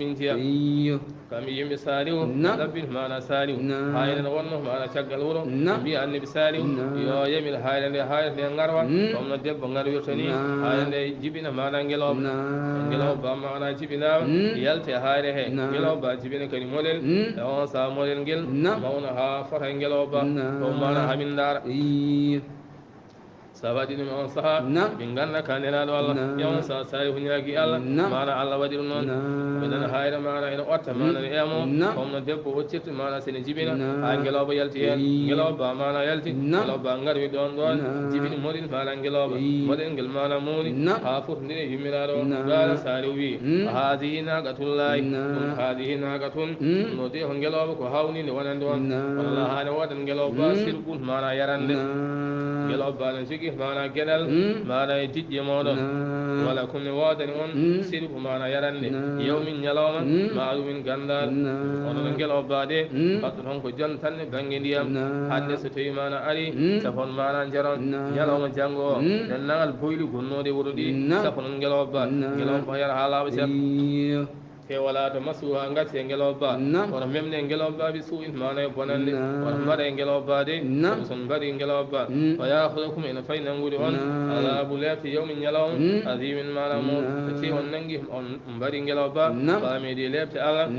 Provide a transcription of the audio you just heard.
mintiya kam yimɓe salihu ɗabbin mana salihu hayre no wonno mana caggal wuro mbiya annabi salihu yo yamil hayre nde garwa komno debbo garwirta ni hayre nde jibina mana ngeloba ba mana jibinama yalte hayre he ngeloba jibina kadi molel e on sa molel ngel mawno ha fota ngeloba o mana hamin dara sabaji ɗum on saaha min ganda ka nelaɗo allah ƴewan sa salihu ñaagui allah mana allah waɗi ɗum noon ɓe nana hayre mana ene otta mana ne emo komno debbo hoccirta mana sene jibina ha ngeloba yalti hen ngeloba mana yalti ngeloba garwi ɗon jibini moɗin mana ngeloba moɗen ngel mana mawni ha fotodiri yummiraɗo gala salihu wi hadihi naqatullahi ɗum hadihi naqatun no de ko ngeloba ko hawnide wonande on wallah hane wodan ngeloba sirgun mana yarande ngeloba ne jogui mana gueɗal mana e diƴƴe moɗon wala komi wodani on sirbu mana yarande yewmin ñalawma maɗumin gandal onono ngeloba de battu toon ko jon tanne banggue ndiyam hande so tawi mana ari safon mana jaron ñalawma janggo o dennagal boyli gonnode wuuro ɗi safonon ngeloba yara ha laaɓa set te wala to masuha gacce ngeloba wono memne ngeloba bi suu'in mana e bonande wono mbaɗa e ngeloba de sabu son mbaɗi ngeloba wa yahudakum ene fayi nangude on azabu lefte yawmin ñalawma azimin mana mo so ti on nangi on mbaɗi ngeloba famidi lefte Allah